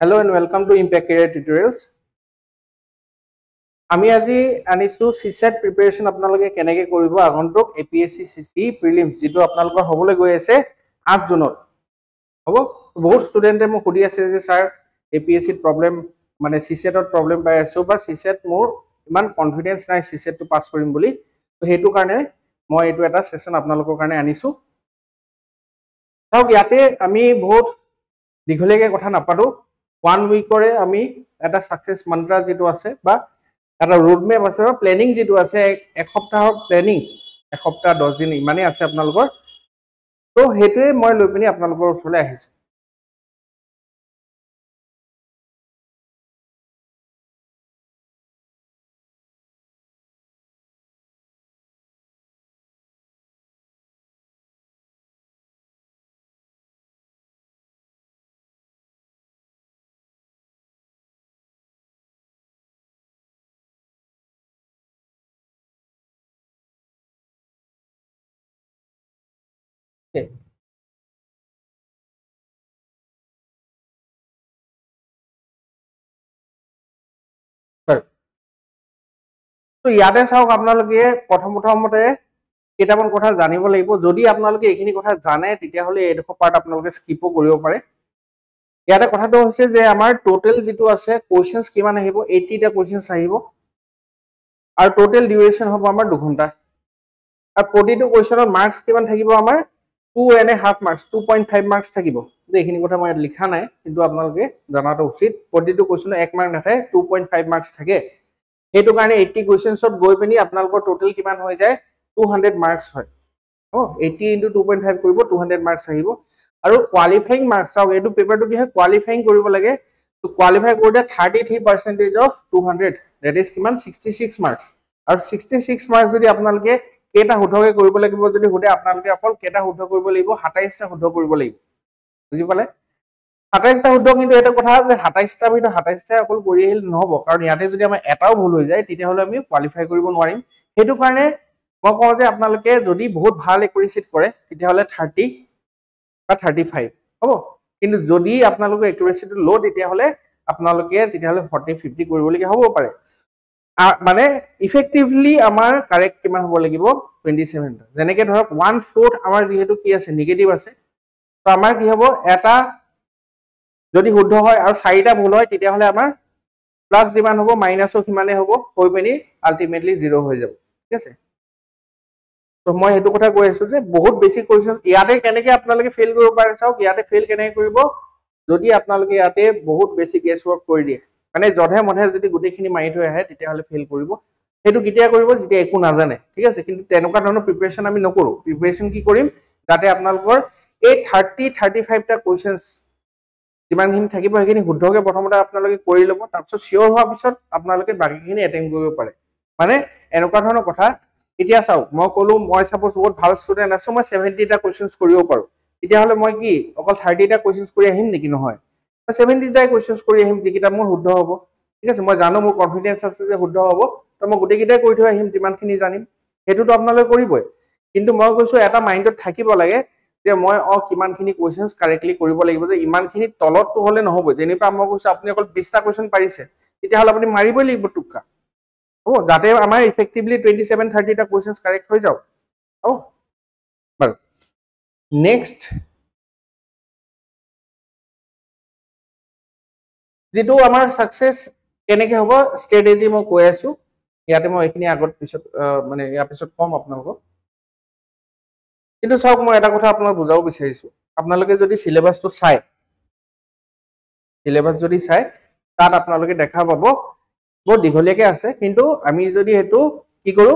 Hello and welcome to Impact Career Tutorials. আমি আজি আনিছো CSAT প্ৰিপাৰেচন আপোনালোকে কেনেকৈ কৰিব আগন্তুক APSC CC প্ৰিলিমছ যেটো আপোনালোকৰ হ'বলৈ গৈ আছে 8 জুনত হ'ব বহুত ষ্টুডেন্টে মোক সুধি আছে যে স্যাৰ APSC প্ৰবলেম মানে CSAT ত প্ৰবলেম পাই আছো বা CSAT মোৰ ইমান কনফিডেন্স নাই CSAT টো পাস কৰিম বুলি তো হেতু কাৰণে মই এটো এটা সেশন আপোনালোকৰ কাৰণে আনিছো তাওক ইয়াতে আমি বহুত দীঘলীয়াকৈ কথা নাপাতো 1 উইকৰে আমি এটা সাকসেস মন্ত্ৰা যেটো আছে বা এটা ৰোড ম্যাপ আছে বা প্ল্যানিং যেটো আছে এক সপ্তাহৰ প্ল্যানিং এক সপ্তাহ 10 দিন ইমানে আছে আপোনালোকৰ তো হেতুৱে মই লৈ পিনি আপোনালোকৰ ওচৰলৈ আহিছো তো ইয়াতে চাওক আপোনালোকে প্ৰথমতে কেইটামান কথা জানিব লাগিব যদি আপোনালোকে এইখিনি কথা জানে তেতিয়া হলে এইডোখৰ পাৰ্ট আপোনালোকে স্কিপও কৰিব পাৰে ইয়াতে কথাটো হৈছে যে আমাৰ টোটাল যেটো আছে কোৱেশ্চনছ কিমান আহিব 80 টা কোৱেশ্চনছ আহিব আৰু টোটাল ডিউৰেচন হ'ব আমাৰ 2 ঘণ্টা আৰু প্ৰতিটো কোৱেশ্চনৰ মাৰ্কস কিমান থাকিব আমাৰ 2.5 মাৰ্কস 2.5 মাৰ্কস থাকিব যে এইখিনি কথা মই লিখা নাই কিন্তু আপোনালোকে জানাটো উচিত প্ৰতিটো কোৱেশ্চনৰ 1 মাৰ্ক নাথাকে 2.5 মাৰ্কস থাকে হেতু কাৰণে 80 কোৱেশ্চনছত গৈ পিনি আপোনালোকৰ টোটাল কিমান হৈ যায় 200 মাৰ্কস হয় 80 * 2.5 কৰিব 200 মাৰ্কস আহিব আৰু কোৱালিফাইং মাৰ্কস আও এটো পেপাৰটো কি হয় কোৱালিফাইং কৰিব লাগে তো কোৱালিফাই কৰোতে 33% অফ 200 that is কিমান 66 মাৰ্কস আৰু 66 মাৰ্কস যদি আপোনালোকে কেটা শুদ্ধকে কৰিব লাগিব যদি হুদে আপোনালোকে অকল কেটা শুদ্ধ কৰিব লাগিব 27 টা শুদ্ধ কৰিব লাগিব বুজি পালে 27 টা শুদ্ধ কিন্তু এটা কথা যে 27 টা ভিতৰত 27 টা অকল কৰি আহিল নহব কাৰণ ইয়াতে যদি আমাৰ এটাও ভুল হৈ যায় তেতিয়া হলে আমি কোৱালিফাই কৰিব নোৱাৰিম হেতু কাৰণে মই কওঁ যে আপোনালোকে যদি বহুত ভাল একুৰেসিত কৰে তেতিয়া হলে 30 বা 35 হ'ব কিন্তু যদি আপোনালোকে একুৰেসিটো লো তেতিয়া হলে আপোনালোকে তেতিয়া হলে 40 50 কৰিবলগীয়া হ'ব পাৰে মানে ইফেক্টিভলি আমাৰ কাৰেক্ট কিমান হ'ব লাগিব 27 টা যেনেকৈ ধৰক 1/4 আমাৰ যেহেতু কি আছে নেগেটিভ আছে তো আমাৰ কি হ'ব এটা যদি শুদ্ধ হয় আৰু 4টা ভুল হয় তেতিয়া হলে আমাৰ প্লাস যিমান হ'ব মাইনাসও কিমানে হ'ব হৈ পিনি আলটিমেটলি 0 হৈ যাব ঠিক আছে তো মই হেতু কথা কৈ আছো যে বহুত বেসিক কোৱেশ্চন ইয়াতে কেনেকৈ আপোনালোকে ফেল কৰিব পাৰে চাওক ইয়াতে ফেল কেনেকৈ কৰিব যদি আপোনালোকে ইয়াতে বহুত বেসিক গেছ ওয়াৰ্ক কৰি দিয়ে মানে জধে মধে যদি গুটেখিনি মাৰি থৈ আহে তেতিয়া হলে ফেল কৰিব হেতু কিতিয়া কৰিব যেতিয়া একো নাজানে ঠিক আছে কিন্তু তেনেকুৱা ধৰণৰ প্ৰিপাৰেচন আমি নকৰো প্ৰিপাৰেচন কি কৰিম যাতে আপোনালোকৰ এই 30 35 টা কোৱেশ্চনছ যিমানখিনি থাকিব হেখিনি শুদ্ধকে প্ৰথমতে আপোনালোকে কৰি ল'ব তাৰপিছত সিওৰ হোৱাৰ পিছত আপোনালোকে বাকিখিনি এটেম্প কৰিব পাৰে মানে এনেকুৱা ধৰণৰ কথা এতিয়া চাও মই কলো মই সাপোজ বহুত ভাল ষ্টুডেন্ট আছো মই 70 টা কোৱেশ্চনছ কৰিব পাৰো তেতিয়া হলে মই কি অকল 30 টা কোৱেশ্চনছ কৰি আহিম নেকি নহয় 70 টা কোৱেশ্চনছ কৰি আহিম যেকিটা মোৰ শুদ্ধ হ'ব ঠিক আছে মই জানো মোৰ কনফিডেন্স আছে যে শুদ্ধ হ'ব তো মই গুটেকিটাই কৰি থৈ আহিম যিমানখিনি জানিম হেতুটো আপোনালোকে কৰিবই কিন্তু মই কৈছো এটা মাইন্ডত থাকিব লাগে যে মই কিমানখিনি কোৱেশ্চনছ কাৰেক্টলি কৰিব লাগিব যে ইমানখিনি তলতটো হলে নহব যেনিবা মই কৈছো আপুনি অকল 20 টা কোৱেশ্চন পাৰিছে তেতিয়া হলে আপুনি মাৰিবই লাগিব টুক্কা হ'ব যাতে আমাৰ ইফেক্টিভলি 27 30 টা কোৱেশ্চনছ কাৰেক্ট হৈ যাওক হ'ব বাৰু নেক্সট যেটো আমাৰ সাকসেস কেনেকৈ হ'ব ষ্ট্ৰেটেজি মই কৈ আছো ইয়াতে মই এইখিনি আগত পিছত মানে ইয়াৰ পিছত কম আপোনালোকক কিন্তু চাওক মই এটা কথা আপোনাক বুজাব বিচাৰিছো আপোনালোকে যদি সিলেবাসটো চাই সিলেবাস যদি চাই তাত আপোনালোকে দেখা পাব বহুত দীঘলীয়াকৈ আছে কিন্তু আমি যদি হেতু কি কৰো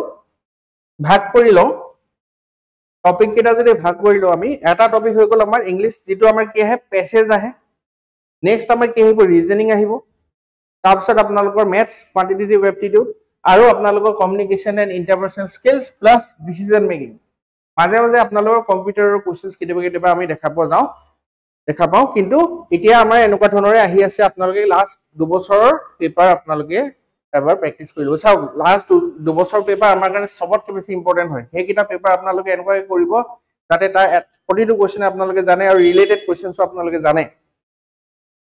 ভাগ কৰি লওঁ টপিক কেটা যদি ভাগ কৰি লওঁ আমি এটা টপিক হৈ গল আমাৰ ইংলিশ যেটো আমাৰ কি আহে প্যাসেজ আহে নেক্সট আমাৰ কি আহিব ৰিজনিং আহিব তাৰপিছত আপোনালোকৰ ম্যাথছ কোৱান্টিটেটিভ এপ্টিটিউড আৰু আপোনালোকৰ communication and interpersonal skills plus decision making মাজে মাজে আপোনালোকৰ কম্পিউটাৰৰ কোৱেশ্চনছ কেতিয়াবা আমি দেখা পাও কিন্তু এতিয়া আমাৰ এনেকুৱা ধৰণৰে আহি আছে আপোনালোকে লাষ্ট 2 বছৰৰ পেপাৰ আপোনালোকে এবাৰ প্ৰেক্টিস কৰি লব চাওক লাষ্ট 2 বছৰৰ পেপাৰ আমাৰ কাৰণে সবতকৈ বেছি ইম্পৰ্টেন্ট হয় সেই কিটা পেপাৰ আপোনালোকে এনেকৈ কৰিব যাতে তাৰ প্ৰতিটো কোৱেশ্চন আপোনালোকে জানে আৰু ৰিলেটেড কোৱেশ্চনছ আপোনালোকে জানে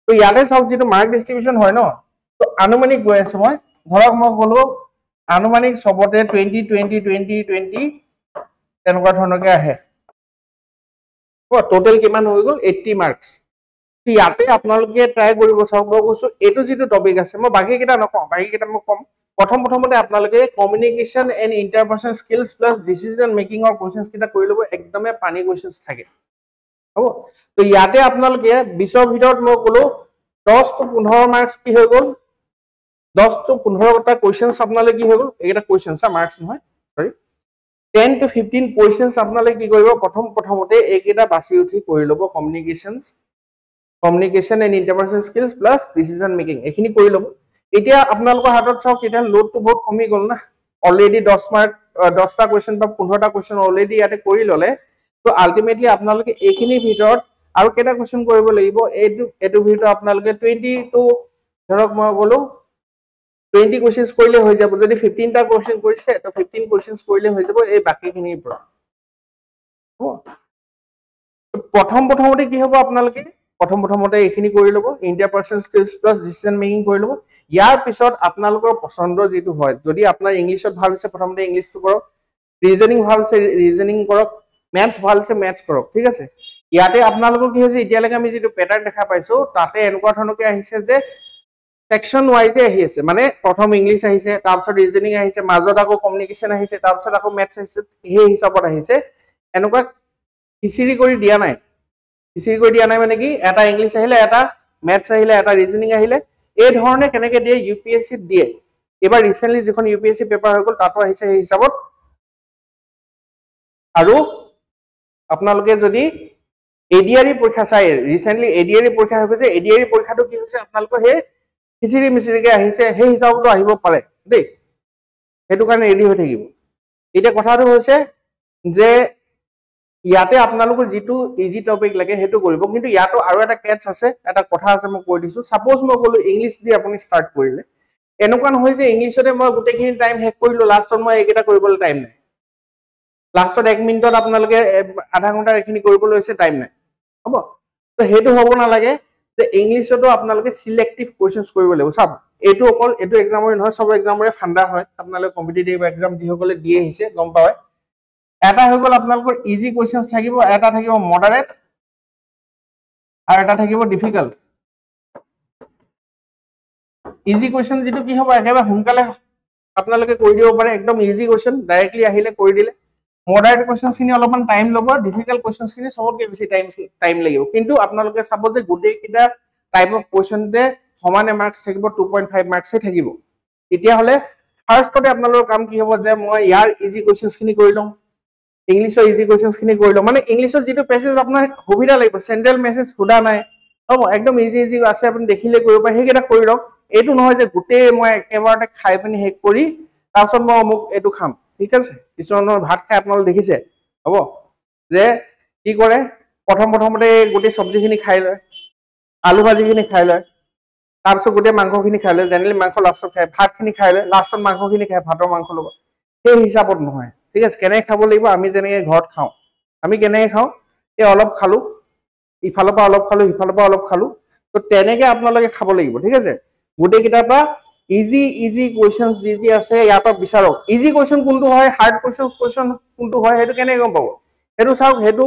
তো ইয়াতে চাওক যেটো মাৰ্ক ডিস্ট্ৰিবিউশন হয় ন তো আনুমানিক গৈ আছে মই ধৰক মই কলো আনুমানিক সবতে 20 20 20 20 তেনেকুৱা ধৰণকে আহে টোটাল কিমান হৈ গল 80 মাৰ্কস ইয়াতে আপোনালোকে ট্ৰাই কৰিব চাওক মই কৈছো এটো যেটো টপিক আছে মই বাকি কিটা নকম বাকি কিটা মই কম প্ৰথমতে আপোনালোকে communication and interpersonal skills plus decision making or questions কিটা কৰি লব একদমে পানী কোৱেশ্চনস থাকে হ'ব তো ইয়াতে আপোনালোকে 20 ৰ ভিতৰত মই কলো 10 to 15 মাৰ্কস কি হৈ গল 10 to 15 টা কোৱেশ্চনস আপোনালোকে কি হৈ গল এটা কোৱেশ্চনস মাৰ্কস নহয় সৰি 10 to 15 কোৱেশ্চনস আপোনালোকে কি কৰিব প্ৰথমতে এইকেইটা বাছি উঠি কৰি লব communication and interpersonal skills plus decision making এখিনি কৰি লব এতিয়া আপোনালোকৰ হাতত চাওক এটা লোডটো বহুত কমি গল না অলৰেডি 10 মাৰ্ক 10 টা কোৱেশ্চন বা 15 টা কোৱেশ্চন অলৰেডি ইয়াতে কৰি ললে তো আলটিমেটলি আপোনালোকে এইখিনি ভিতৰত আৰু কেটা কোৱেশ্চন কৰিব লাগিব এটো ভিতৰত আপোনালোকে 20 টু ধৰক মই গলো 20 কোৱেশ্চনস কৰিলে হৈ যাব যদি 15 টা কোৱেশ্চন কৰিছে তো 15 কোৱেশ্চনস কৰিলে হৈ যাব এই বাকিখিনিৰ পৰা প্ৰথমতে কি হ'ব আপোনালোকে প্ৰথমতে এইখিনি কৰি লব ইন্টাৰপাৰ্সনাল স্কিলস প্লাস ডিসিশন মেকিং কৰি লব ইয়াৰ পিছত আপোনালোকৰ পছন্দ যেটো হয় যদি আপোনাৰ ইংলিশত ভাল আছে প্ৰথমতে ইংলিশটো কৰক ৰিজনিং ভাল আছে ৰিজনিং কৰক ম্যাথছ ভাল আছে ম্যাথছ কৰক ঠিক আছে ইয়াতে আপোনালোকৰ কি হৈছে এতিয়ালৈকে আমি যেটো প্যাটাৰ্ন দেখা পাইছো তাতে এনেকুৱা ধৰণকে আহিছে যে সেকশন ওয়াইজে আহি আছে মানে প্ৰথম ইংলিশ আহিছে তাৰপিছত ৰিজনিং আহিছে মাজত আকৌ কমিউনিকেশন আহিছে তাৰপিছত আকৌ ম্যাথছ আহিছে এই হিচাপত আহিছে এনেকুৱা খিচিৰি কৰি দিয়া নাই মানে কি এটা ইংলিশ আহিলে এটা ম্যাথছ আহিলে এটা ৰিজনিং আহিলে এই ধৰণে কেনেকে দিয়ে ইউপিএসসি দিয়ে এবাৰ ৰিসেন্টলি যখন ইউপিএসসি পেপাৰ হৈ গল তাতো আহিছে এই হিচাপত আৰু আপোনালোকে যদি এডিআৰই পৰীক্ষা চাই ৰিসেন্টলি এডিআৰই পৰীক্ষা হৈ গৈছে এডিআৰই পৰীক্ষাটো কি হৈছে আপোনালোকৰ হে খিচিৰি মিচিৰিকে আহিছে সেই হিচাপটো আহিব পাৰে দেই হেতু কাৰণে ৰেডি হৈ থাকিব এটা কথাটো হৈছে যে ইয়াতে আপোনালোকৰ যেটো ইজি টপিক লাগে হেতু কৰিব কিন্তু ইয়াতো আৰু এটা কেটছ আছে এটা কথা আছে মই কৈ দিছো সাপোজ মই কলো ইংলিশ দি আপুনি স্টাৰ্ট কৰিলে এনেকুৱা নহয় যে ইংলিশতে মই গুটেখিনি টাইম হেক কৰিলো লাষ্টত মই এইকেটা কৰিবলৈ টাইম নাই লাষ্টত 1 মিনিটত আপোনালোকে আধা ঘন্টা এখিনি কৰিবলৈ হৈছে টাইম নাই হ'ব তো হেতু হ'ব না লাগে যে ইংলিশতো আপোনালোকে সিলেক্টিভ কোৱেশ্চনস কৰিব লাগিব সব এটো অকল এটো এক্সামৰ নহয় সব এক্সামৰে ফান্ডা হয় আপোনালোকে কম্পিটিটিভ এক্সাম যি সকলে দি আহিছে গম পায় এটা হৈ গল আপোনালোকৰ ইজি কোৱেশ্চনস থাকিব এটা থাকিব মডাৰেট আৰু এটা থাকিব ডিফিকাল্ট ইজি কোৱেশ্চন যেটো কি হ'ব একেবাৰে সোনকালে আপোনালোকে কৰি দিব পাৰে একদম ইজি কোৱেশ্চন ডাইৰেক্টলি আহিলে কৰি দিলে মডাৰেট কোৱেশ্চনস খিনি অলপমান টাইম ল'ব ডিফিকাল্ট কোৱেশ্চনস খিনি সবতকে বেছি টাইম লাগিব কিন্তু আপোনালোকে চাব যে গুটেই কিটা টাইপ অফ কোৱেশ্চনতে সমানে মাৰ্কস থাকিব 2.5 মাৰ্কসে থাকিব তেতিয়া হলে ফাৰ্ষ্টতে আপোনালোকৰ কাম কি হ'ব যে মই ইয়াৰ ইজি কোৱেশ্চনস খিনি কৰি লম ইংলিশৰ ইজি কোৱেশ্চনস খিনি কৰি লম মানে ইংলিশৰ যেটো পেছেজ আপোনাৰ সুবিধা লাগিব সেন্ট্ৰেল মেছেজ খুদা নাই হ'ব একদম ইজি আছে আপুনি দেখিলে কৰিব পাৰে হেকেটা কৰি লওক এটো নহয় যে গুটেই মই একেবাৰতে খাই পিনি হেক কৰি তাৰছত মই মোক এটো খাম ঠিক আছে কিছুমানৰ ভাত খাই আপোনালোকে দেখিছে হ'ব যে কি কৰে প্ৰথমতে গুটেই সবজিখিনি খাই লয় আলু ভাজিখিনি খাই লয় তাৰছত গুটেই মাংসখিনি খাই লয় জেনেৰেলি মাংস লাষ্টত খায় ভাতখিনি খাই লয় লাষ্টত মাংসখিনি খায় ভাতৰ মাংস লব সেই হিচাপত নহয় ঠিক আছে কেনে খাব লাগিব আমি যেনেকে ঘৰত খাও আমি কেনে খাও এই অলপ খালো ইফালৰ পৰা অলপ খালো ইফালৰ পৰা অলপ খালো তো তেনেকে আপোনালোকে খাব লাগিব ঠিক আছে গুটেই কিটাৰ পৰা ইজি কোৱেশ্চনস যি আছে ইয়াৰ পৰা বিচাৰক ইজি কোৱেশ্চন কোনটো হয় হাৰ্ড কোৱেশ্চন কোনটো হয় হেতু কেনে গম পাব হেতু চাওক হেতু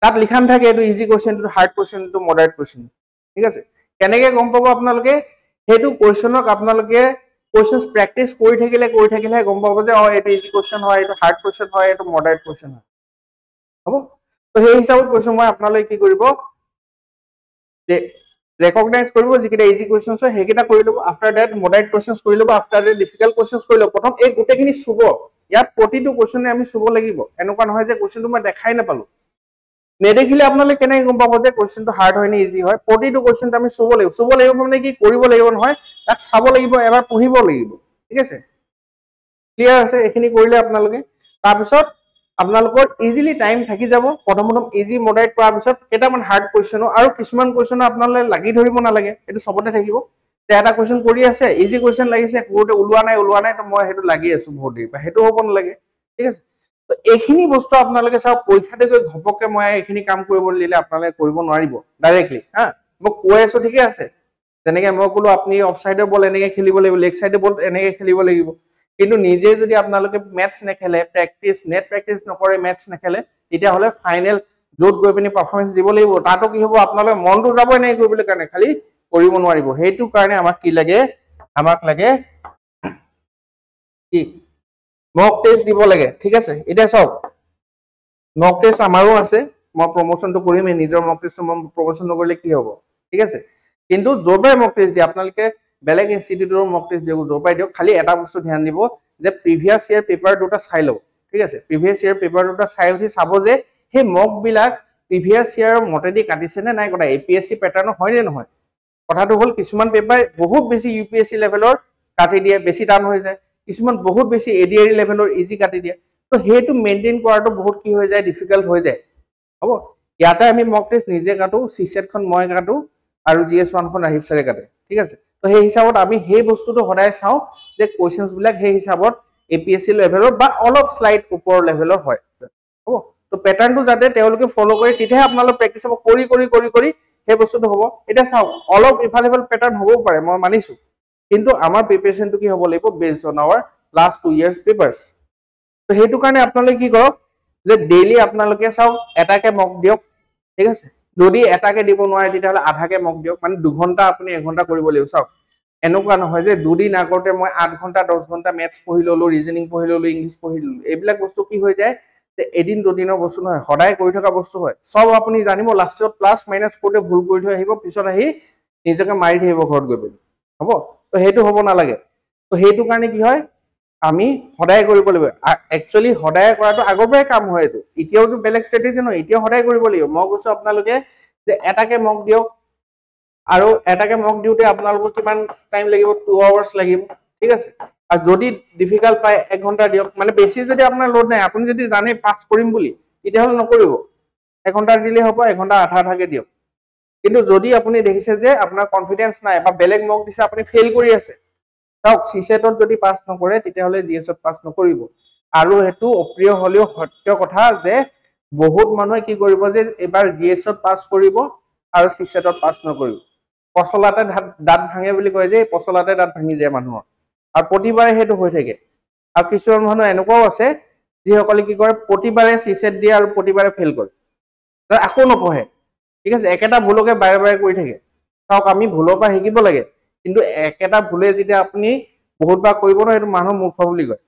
তাত লিখান থাকে এটো easy question to hard question to moderate question ঠিক আছে কেনেকে গম পাব আপোনালোকে হেতু কোৱেশ্চনক আপোনালোকে কোৱেশ্চনস প্ৰ্যাকটিস কৰি থাকিলে গম পাব যে এটো ইজি কোৱেশ্চন হয় এটো হাৰ্ড কোৱেশ্চন হয় এটো মডাৰেট কোৱেশ্চন হয় হ'ব তো সেই হিচাপত কৈছো মই আপোনালোকে কি কৰিব যে ৰেকগনাইজ কৰিব যিকিটা ইজি কোৱেশ্চনস হয় হেকেটা কৰি লব আফটাৰ দ্যাট মডাৰেট কোৱেশ্চনস কৰি লব আফটাৰ দ্যাট ডিফিকাল্ট কোৱেশ্চনস কৰি লব প্ৰথম এই গুটেখিনি সুব ইয়াত প্ৰতিটো কোৱেশ্চনে আমি সুব লাগিব এনেকুৱা নহয় যে কোৱেশ্চনটো মই দেখাই নাপালো নেদেখিলে আপোনালোকে কেনে গম পাব যে কোৱেশ্চনটো হাৰ্ড হয় নে ইজি হয় প্ৰতিটো কোৱেশ্চনটো আমি সুব লাগিব মানে কি কৰিব লাগিব নহয় তাক চাব লাগিব এবাৰ পঢ়িব লাগিব ঠিক আছে ক্লিয়াৰ আছে এখিনি কৰিলে আপোনালোকে তাৰ পিছত আপোনালোকৰ ইজিলি টাইম থাকি যাব প্ৰথম ইজি মডাৰেট কৰাৰ পিছত কেটামান হাৰ্ড কোৱেশ্চন আৰু কিছুমান কোৱেশ্চন আপোনালোকে লাগি ধৰিব না লাগে এটো সবতে থাকিব তে এটা কোৱেশ্চন কৰি আছে ইজি কোৱেশ্চন লাগিছে কোৰতে ওলোৱা নাই তো মই হেতু লাগি আছো বহুত দেৰি পা হেতু হ'ব না লাগে ঠিক আছে তো এখিনি বস্তু আপোনালোকে চাও পৰীক্ষাতে গৈ ঘপককে মই এখিনি কাম কৰিব দিলে আপোনালোকে কৰিব নোৱাৰিব ডাইৰেক্টলি হা মই কৈ আছো ঠিকে আছে যেনেকে মই কলো আপুনি অফ সাইডৰ বল এনেকে খেলিব লাগিব লেগ সাইডৰ বল এনেকে খেলিব লাগিব কিন্তু নিজে যদি আপোনালোকে মেটচ নেখেলে প্ৰেক্টিস নেট প্ৰেক্টিস নকৰে মেটচ নেখেলে তেতিয়া হলে ফাইনেল য'ত গৈ পিনি পাৰফৰমেন্স দিব লাগিব তাতো কি হ'ব আপোনালোকে মনটো যাব এনেকে কৰিবলৈ কাৰণে খালি কৰিব নোৱাৰিব সেইটো কাৰণে আমাক কি লাগে আমাক লাগে কি মক টেষ্ট দিব লাগে ঠিক আছে এটা সব মক টেষ্ট আমাৰো আছে মই প্ৰমোশনটো কৰিম নিজৰ মক টেষ্ট মই প্ৰমোশন নকৰিলে কি হ'ব ঠিক আছে কিন্তু জোৰবাই মক টেষ্ট দি আপোনালোকে বেলেগ ইনষ্টিটিউটৰ মক টেষ্ট দিব জোৰবাই দিও খালি এটা বস্তু ধ্যান দিব যে প্ৰিভিয়াস ইয়াৰ পেপাৰ দুটা চাই লও ঠিক আছে প্ৰিভিয়াস ইয়াৰ পেপাৰ দুটা চাই উঠি চাব যে হে মক বিলাক প্ৰিভিয়াস ইয়াৰ মতেদি কাটিছে নে নাই কটা এপিএসসি প্যাটাৰ্ন হয় নে নহয় কথাটো হল কিছুমান পেপাৰ বহুত বেছি ইউপিএসসি লেভেলৰ কাটি দিয়ে বেছি টান হৈ যায় কিছুমান বহুত বেছি এডিআৰি লেভেলৰ ইজি কাটি দিয়ে তো হেতু মেইনটেইন কৰাটো বহুত কি হৈ যায় ডিফিকাল্ট হৈ যায় হ'ব ইয়াতে আমি মক টেষ্ট নিজে কাটো সিসেট খন মই কাটো আৰু জিএস1 খন ৰাহিব সাৰে কাটে ঠিক আছে তো সেই হিচাপত আমি সেই বস্তুটো হদায় চাও যে কোৱেশ্চনস বিলাক সেই হিচাপত এপিএসসি লেভেলৰ বা অলপ স্লাইড ওপৰ লেভেলৰ হয় হ'ব তো প্যাটাৰ্নটো যাতে তেওঁলোকে ফলো কৰি তিতে আপোনালোক প্ৰেক্টিস হ'ব কৰি সেই বস্তুটো হ'ব এটা চাও অলপ ইফালেফাল প্যাটাৰ্ন হ'ব পাৰে মই মানিছো কিন্তু আমাৰ প্ৰিপাৰেচনটো কি হ'ব লাগিব based on our last 2 years papers তো হেতু কাৰণে আপোনালোকে কি কৰক যে ডেইলি আপোনালোকে চাও এটাকে মক দিয়ক ঠিক আছে যদি এটাকে দিব নোৱাৰে তেতিয়াহলে আধাকে মক দিয়ক মানে 2 ঘন্টা আপুনি 1 ঘন্টা কৰিব লাগিব চাও এনেকুৱা নহয় যে দুদিন আগতে মই 8 ঘন্টা 10 ঘন্টা ম্যাথছ পঢ়ি ললো ৰিজনিং পঢ়ি ললো ইংলিশ পঢ়ি ললো এইবিলাক বস্তু কি হৈ যায় যে এদিন দুদিনৰ বস্তু নহয় সদায় কৰি থকা বস্তু হয় সব আপুনি জানিব লাষ্টত প্লাস মাইনাস কোডে ভুল কৰি থৈ আহিব পিছত আহি নিজকে মাৰি থাকিব ঘৰত গৈ পেলাই হ'ব তো হেতু হ'ব নালাগে তো হেতু কাৰণে কি হয় আমি সদায় কৰিব লাগিব একচুয়ালি সদায় কৰাটো আগৰ পৰাই কাম হয় এটো এতিয়াও যে বেলেগ ষ্ট্ৰেটেজি নহয় এতিয়া সদায় কৰিব লাগিব মই কৈছো আপোনালোকে যে এটাকে মক দিয়ক আৰু এটাকে মক দিওতে আপোনালোকৰ কিমান টাইম লাগিব 2 আৱাৰ্স লাগিব ঠিক আছে আৰু যদি ডিফিকাল্ট পায় 1 ঘন্টা দিয়ক মানে বেছি যদি আপোনাৰ লোড নাই আপুনি যদি জানে পাস কৰিম বুলি তেতিয়াহলে নকৰিব 1 ঘন্টা দিলে হ'ব 1 ঘন্টা আধা আধাকে দিয়ক কিন্তু যদি আপুনি দেখিছে যে আপোনাৰ কনফিডেন্স নাই বা বেলেগ মক দিছে আপুনি ফেল কৰি আছে তাক সিসেটত যদি পাস নকৰে তেতিয়াহলে জিএছত পাস নকৰিব আৰু হেতু অপ্ৰিয় হলিও সত্য কথা যে বহুত মানুহে কি কৰিব যে এবাৰ জিএছত পাস কৰিব আৰু সিসেটত পাস নকৰিব পছলাতে দাঁত ভাঙে বুলি কয় যে পছলাতে দাঁত ভাঙি যায় মানুহৰ আৰু প্ৰতিবাৰে হেতু হৈ থাকে আৰু কিছুমান মানুহ এনেকুৱাও আছে যিসকলে কি কৰে প্ৰতিবাৰে সিসেট দিয়ে আৰু প্ৰতিবাৰে ফেল কৰে তাৰ আকৌ নপঢ়ে ঠিক আছে একেটা ভুলকে বাৰে বাৰে কৰি থাকে তাক আমি ভুলৰ পৰা শিকিব লাগে কিন্তু একেটা ভুলে যেতিয়া আপুনি বহুতবাৰ কৰিব ন এটো মানুহ মূৰ্খ বুলি কয়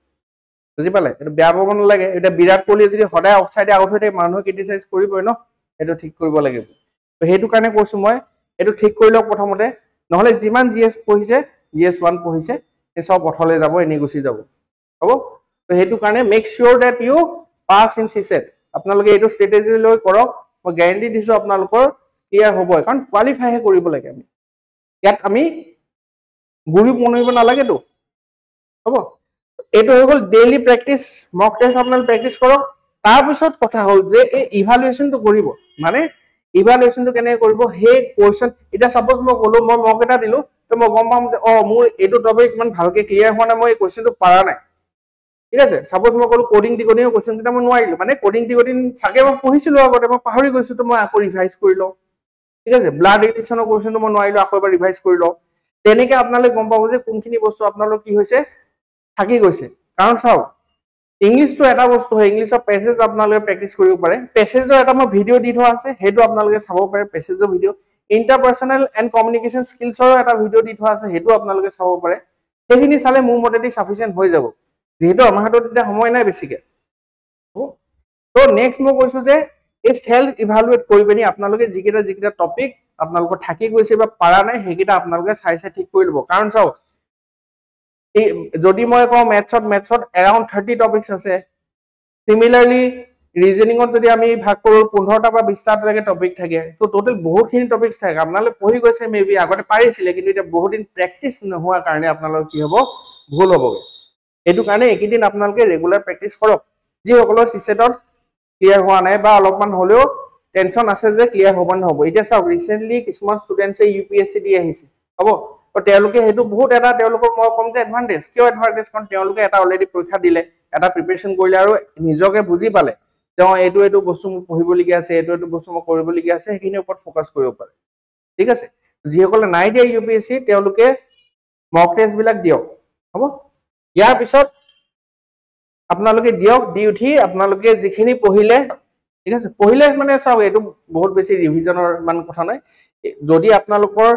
বুজি পালে এটো বেয়া পাব নালাগে এটা বিৰাট কোহলি যদি সদায় অফসাইডে আউট হৈ থাকে মানুহে ক্ৰিটিসাইজ কৰিবই ন এটো ঠিক কৰিব লাগিব তো হেতু কাৰণে কৈছো মই এটো ঠিক কৰি লওক প্ৰথমতে নহলে যিমান জিএস পঢ়িছে জিএস1 পঢ়িছে এই সব পঠলে যাব এনে গুছি যাব হ'ব তো হেতু কাৰণে make sure that you pass in CSAT আপোনালোকে এটো ষ্ট্ৰেটেজি লৈ কৰক মই গ্যাৰান্টি দিছো আপোনালোকৰ ক্লিয়াৰ হ'ব কাৰণ কোৱালিফাই হে কৰিব লাগে আমি ইয়াত আমি গুৰি বনাইব নালাগে তো হ'ব এটো হৈ গল ডেইলি প্ৰেক্টিস মক টেষ্ট আপোনাল প্ৰেক্টিস কৰক তাৰ পিছত কথা হল যে এই ইভালুৱেচনটো কৰিব মানে ইভালুৱেচনটো কেনে কৰিব হে কোৱেশ্চন এটা সাপোজ মই কলো মই মক এটা দিলো তো মই গম পাম যে মোৰ এটো টপিক ইমান ভালকে ক্লিয়াৰ হোৱা নাই মই এই কোৱেশ্চনটো পাৰা নাই ঠিক আছে সাপোজ মই কলো কোডিং ডিকোডিং কোৱেশ্চন এটা মই নোৱাৰিলো মানে কোডিং ডিকোডিং চাগে মই পঢ়িছিলো আগতে মই পাহৰি গৈছো তো মই আকৌ ৰিভাইজ কৰি লও ঠিক আছে ব্লাড ৰিলেশনৰ কোৱেশ্চনটো মই নোৱাৰিলো আকৌ এবাৰ ৰিভাইজ কৰি লও তেনেকে আপোনালোকে গম পাব যে কোনখিনি বস্তু আপোনালোক কি হৈছে থাকি গৈছে কাৰণ চাও ইংলিশটো এটা বস্তু হয় ইংলিশৰ পেছেজ আপোনালোকে প্ৰেক্টিস কৰিব পাৰে পেছেজৰ এটা মই ভিডিও দি থোৱা আছে হেতু আপোনালোকে চাব পাৰে পেছেজৰ ভিডিও ইন্টাৰপাৰ্সনাল এন্ড কমিউনিকেশন স্কিলছৰ এটা ভিডিও দি থোৱা আছে হেতু আপোনালোকে চাব পাৰে সেইখিনি চালে মোৰ মতেদি সাফিসিয়েন্ট হৈ যাব যেহেতু আমাৰ হাতত এটা সময় নাই বেছিকে তো নেক্সট মই কৈছো যে এই হেলথ ইভালুৱেট কৰি পিনি আপোনালোকে যিকেইটা টপিক আপোনালোকৰ থাকি গৈছে বা পাৰা নাই হেকিটা আপোনালোকে চাই ঠিক কৰি লব কাৰণ চাও যদি মই কওঁ মেথছত around 30 টপিকস আছে সিমিলাৰলি ৰিজনিংত যদি আমি ভাগ কৰো 15টা বা 20টা লৈকে টপিক থাকে তো টোটাল বহুতখিনি টপিকস থাকে আপোনালোকে পঢ়ি গৈছে মেবি আগতে পাৰিছিলে কিন্তু এটা বহুত দিন প্ৰেক্টিস নহোৱা কাৰণে আপোনালোকৰ কি হ'ব ভুল হ'বগে এটো কাৰণে একদিন আপোনালোকে ৰেগুলাৰ প্ৰেক্টিস কৰক যি সকলৰ সিসেটত ক্লিয়াৰ হোৱা নাই বা অলপমান হলেও টেনশন আছে যে ক্লিয়াৰ হ'ব নহব এতিয়া চাওক ৰিসেন্টলি কিছুমান ষ্টুডেন্টছে ইউপিএসসি দি আহিছে হ'ব তো তেওঁলোকে হেতু বহুত এটা তেওঁলোকৰ মই কম যে এডভান্টেজ কিয় এডভান্টেজ কাৰণ তেওঁলোকে এটা অলৰেডি পৰীক্ষা দিলে এটা প্ৰিপাৰেচন কৰিলে আৰু নিজকে বুজি পালে যে এটো বস্তু মই পঢ়িব লগিয়া আছে এটো বস্তু মই কৰিব লগিয়া আছে সেইখিনিৰ ওপৰত ফোকাস কৰিব পাৰে ঠিক আছে যিসকলে নাই দিয়া ইউপিএসসি তেওঁলোকে মক টেষ্ট বিলাক দিয়ক হ'ব ইয়াৰ পিছত আপোনালোকে দিয়ক দি উঠি আপোনালোকে যিখিনি পঢ়িলে ঠিক আছে পঢ়িলে মানে চাওক এটো বহুত বেছি ৰিভিজনৰ মান কথা নাই যদি আপোনালোকৰ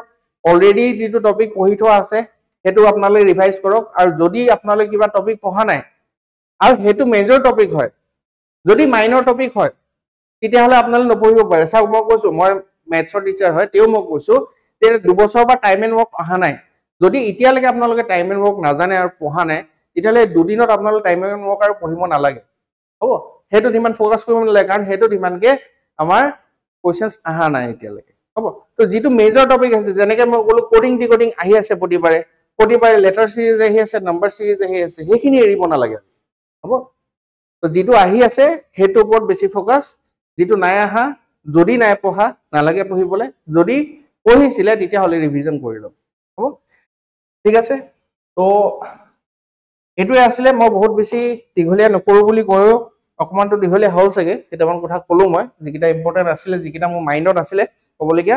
অলৰেডি যেটো টপিক পঢ়ি থোৱা আছে হেতু আপোনালোকে ৰিভাইজ কৰক আৰু যদি আপোনালোকে কিবা টপিক পঢ়া নাই আৰু হেতু মেজৰ টপিক হয় যদি মাইনৰ টপিক হয় তেতিয়া হলে আপোনালোকে নপঢ়িব পাৰে চাওক মই কৈছো মই মেথছৰ টিচাৰ হয় তেও মই কৈছো যে 2 বছৰ বা টাইম এণ্ড ৱৰ্ক অহা নাই যদি ইতিয়ালৈকে আপোনালোকে টাইম এণ্ড ৱৰ্ক নাজানে আৰু পঢ়া নাই তেতিয়ালে দুদিনত আপোনালোকে টাইম এণ্ড ৱৰ্ক আৰু পঢ়িব নালাগে হ'ব হেতু ইমান ফোকাস কৰিব নালাগে কাৰণ হেতু ইমানকে আমাৰ কোৱেশ্চনছ আহা নাই এতিয়ালৈকে হ'ব তো যেটো মেজৰ টপিক আছে যেনেকৈ মই ক'লো কোডিং ডিকোডিং আহি আছে প্ৰতিবাৰে লেটাৰ সিৰিজ আহি আছে নম্বৰ সিৰিজ আহি আছে হেখিনি এৰিব নালাগে হ'ব তো যেটো আহি আছে হেতু ওপৰত বেছি ফোকাস যেটো নাই আহা যদি নাই পঢ়া নালাগে পঢ়িবলে যদি পঢ়িছিলে তেতিয়া হলে ৰিভিজন কৰি লওক হ'ব ঠিক আছে তো এটোৱে আসলে মই বহুত বেছি দীঘলীয়া নকৰো বুলি কৰো অকমানটো দীঘলীয়া হল সকে কেটামান কথা কলো মই যিকিটা ইম্পৰ্টেন্ট আছিল যিকিটা মোৰ মাইন্ডত আছিল কবলগিয়া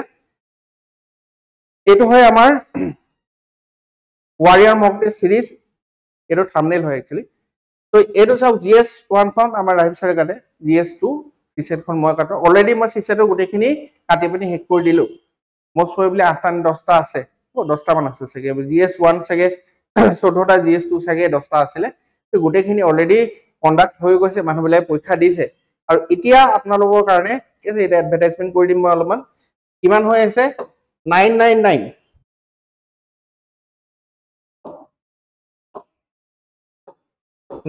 এটো হয় আমাৰ ওয়াৰিয়াৰ মক টেষ্ট সিরিজ এটো থাম্বনেল হয় একচুয়ালি তো এটো চাও জিএস 1 খন আমাৰ ৰাহিব সাৰে কাটে জিএস 2 সিসেট খন মই কাটো অলৰেডি মই সিসেটৰ গুটেখিনি কাটি পিনি হেক কৰি দিলো মোস্ট প্ৰবাবলি 8 টা 10 টা আছে ও 10 টা মান আছে সকে জিএস 1 সকে 14 টা জিএস 2 সকে 10 টা আছিল তো গুটেখিনি অলৰেডি কন্ডাক্ট হৈ গৈছে মানুহবিলাক পৰীক্ষা দিছে আৰু এতিয়া আপোনালোকৰ কাৰণে এটা এডভাৰটাইজমেন্ট কৰি দিম মই অলপমান কিমান হৈ আছে 999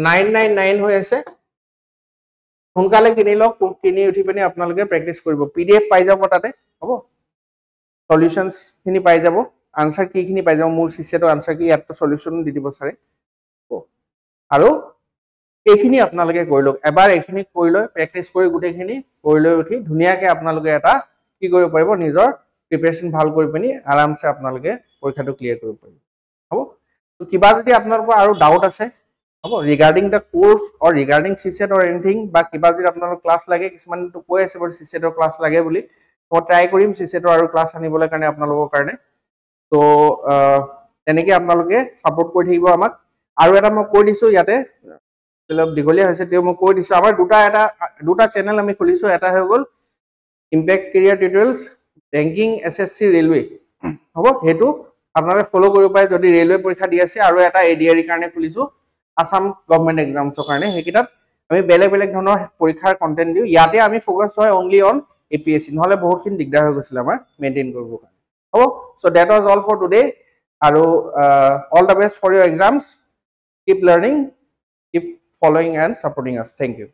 999 হৈ আছে সোনকালে কিনি লওক কিনি উঠি পিনি আপোনালোকে প্ৰেক্টিস কৰিব পিডিএফ পাই যাব তাতে হ'ব সলিউশনস খিনি পাই যাব আনসার কি খিনি পাই যাব মোৰ সিসেটৰ আনসাৰ কি ইয়াত সলিউশন দি দিব ছাৰে আৰু এইখিনি আপোনালোকে কৰি লওক এবাৰ এইখিনি কৰি লৈ প্ৰেক্টিস কৰি গুটেখিনি কৰি লৈ উঠি ধুনিয়াকে আপোনালোকে এটা কি কৰিব পাৰিব নিজৰ প্ৰিপাৰেচন ভাল কৰি পিনি আৰামছে আপোনালোকে পৰীক্ষাটো ক্লিয়াৰ কৰিব পাৰিব হ'ব তো কিবা যদি আপোনালোকৰ আৰু ডাউট আছে হ'ব ৰিগাৰ্ডিং দা কোৰ্স অৰ ৰিগাৰ্ডিং সিসেট অৰ এনিথিং বা কিবা যদি আপোনালোকৰ ক্লাস লাগে কিছুমান তো কৈ আছে বৰ সিসেটৰ ক্লাস লাগে বুলি মই ট্ৰাই কৰিম সিসেটৰ আৰু ক্লাস আনিবলৈ কাৰণে আপোনালোকৰ কাৰণে তো তেনেকে আপোনালোকে সাপোৰ্ট কৰি থাকিব আমাক আৰু এটা মই কৈ দিছো ইয়াতে অলপ দীঘলীয়া হৈছে তেও মই কৈ দিছো আমাৰ দুটা চেনেল আমি খুলিছো এটা হৈ গল impact career tutorials banking SSC railway হ'ব হেতু আপোনালোকে ফলো কৰিব পাৰে যদি ৰেলৱে পৰীক্ষা দি আছে আৰু এটা এডিআৰি কাৰণে খুলিছো আসাম গভৰ্নমেন্ট এক্সামছৰ কাৰণে হেকিটাত আমি বেলেগ ধৰণৰ পৰীক্ষাৰ কন্টেন্ট দিও ইয়াতে আমি ফোকাস হয় অনলি অন এপিএসসি নহলে বহুতখিনি দিগদাৰ হৈ গৈছিল আমাৰ মেইনটেইন কৰিব কাৰণে হ'ব so that was all for today আৰু all the best for your exams keep learning keep following and supporting us thank you